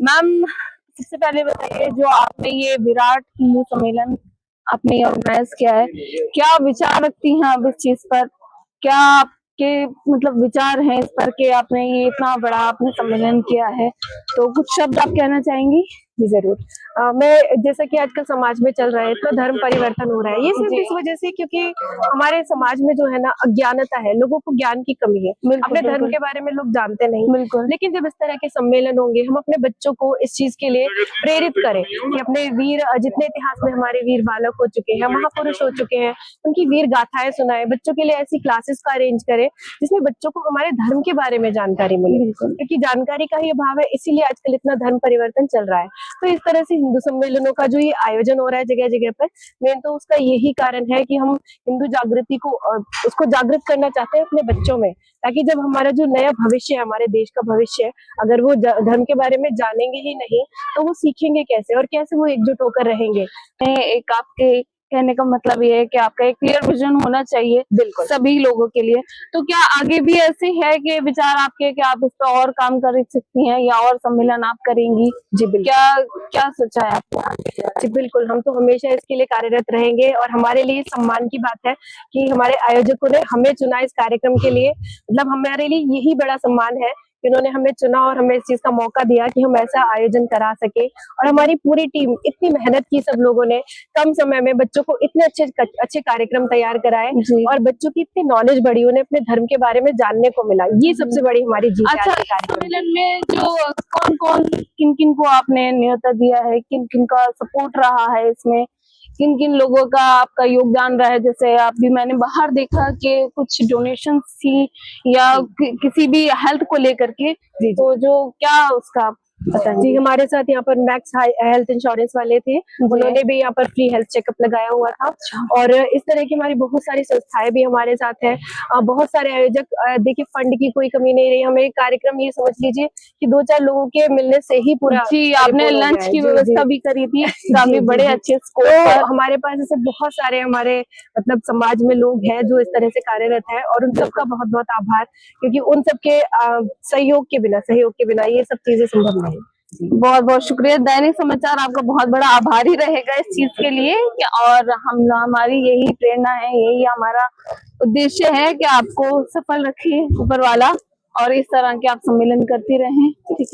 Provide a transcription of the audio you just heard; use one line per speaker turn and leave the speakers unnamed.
Ma'am, सबसे पहले बताइए, जो आपने ये विराट हिंदू सम्मेलन आपने ऑर्गेनाइज किया है, क्या विचार रखती हैं आप इस चीज पर? क्या आपके मतलब विचार हैं इस पर कि आपने ये इतना बड़ा आपने सम्मेलन किया है, तो कुछ शब्द आप कहना चाहेंगी?
जी जरूर। मैं जैसा कि आजकल समाज में चल रहा है, इतना धर्म परिवर्तन हो रहा है, ये सिर्फ इस वजह से क्योंकि हमारे समाज में जो है ना अज्ञानता है, लोगों को ज्ञान की कमी है, अपने धर्म के बारे में लोग जानते नहीं।
बिल्कुल।
लेकिन जब इस तरह के सम्मेलन होंगे, हम अपने बच्चों को इस चीज के लिए प्रेरित करें कि अपने वीर, जितने इतिहास में हमारे वीर बालक हो चुके हैं, महापुरुष हो चुके हैं, उनकी वीर गाथाएं सुनाएं, बच्चों के लिए ऐसी क्लासेस का अरेंज करें जिसमें बच्चों को हमारे धर्म के बारे में जानकारी मिले, क्योंकि जानकारी का ही अभाव है, इसीलिए आजकल इतना धर्म परिवर्तन चल रहा है। तो इस तरह से हिंदू सम्मेलनों का जो ये आयोजन हो रहा है जगह जगह पर, मेन तो उसका यही कारण है कि हम हिंदू जागृति को उसको जागृत करना चाहते हैं अपने बच्चों में, ताकि जब हमारा जो नया भविष्य है, हमारे देश का भविष्य है, अगर वो धर्म के बारे में जानेंगे ही नहीं तो वो सीखेंगे कैसे और कैसे वो एकजुट होकर रहेंगे।
एक आपके कहने का मतलब ये है कि आपका एक क्लियर विजन होना चाहिए
बिल्कुल
सभी लोगों के लिए। तो क्या आगे भी ऐसे है कि विचार आपके कि आप इस पर और काम कर सकती हैं या और सम्मेलन आप करेंगी?
जी बिल्कुल।
क्या सोचा है आपने?
जी बिल्कुल, हम तो हमेशा इसके लिए कार्यरत रहेंगे और हमारे लिए सम्मान की बात है कि हमारे आयोजकों ने हमें चुना इस कार्यक्रम के लिए। मतलब हमारे लिए यही बड़ा सम्मान है कि उन्होंने हमें चुना और हमें इस चीज का मौका दिया कि हम ऐसा आयोजन करा सके। और हमारी पूरी टीम, इतनी मेहनत की सब लोगों ने, कम समय में बच्चों को इतने अच्छे कार्यक्रम तैयार कराए और बच्चों की इतनी नॉलेज बढ़ी, उन्हें अपने धर्म के बारे में जानने को मिला। ये सबसे बड़ी हमारी जीत है।
अच्छा, सम्मेलन में जो कौन किन किन को आपने न्योता दिया है, किन किन का सपोर्ट रहा है इसमें, किन किन लोगों का आपका योगदान रहा है? जैसे आप भी, मैंने बाहर देखा कि कुछ डोनेशन थी या किसी भी हेल्थ को लेकर के, तो जो क्या उसका
जी, हमारे साथ यहाँ पर मैक्स हेल्थ इंश्योरेंस वाले थे, उन्होंने भी यहाँ पर फ्री हेल्थ चेकअप लगाया हुआ था। और इस तरह की हमारी बहुत सारी संस्थाएं भी हमारे साथ है, बहुत सारे आयोजक। देखिए, फंड की कोई कमी नहीं रही हमें। कार्यक्रम ये समझ लीजिए कि 2-4 लोगों के मिलने से ही पूरा।
जी, आपने लंच की व्यवस्था भी करी थी काफी बड़े अच्छे स्कोप पर।
हमारे पास ऐसे बहुत सारे हमारे मतलब समाज में लोग हैं जो इस तरह से कार्यरत है, और उन सबका बहुत बहुत आभार, क्योंकि उन सबके सहयोग के बिना ये सब चीजें संभव नहीं।
बहुत बहुत शुक्रिया। दैनिक समाचार आपका बहुत बड़ा आभारी रहेगा इस चीज के लिए और हमारी यही प्रेरणा है, यही हमारा उद्देश्य है कि आपको सफल रखे ऊपर वाला और इस तरह के आप सम्मेलन करती रहें।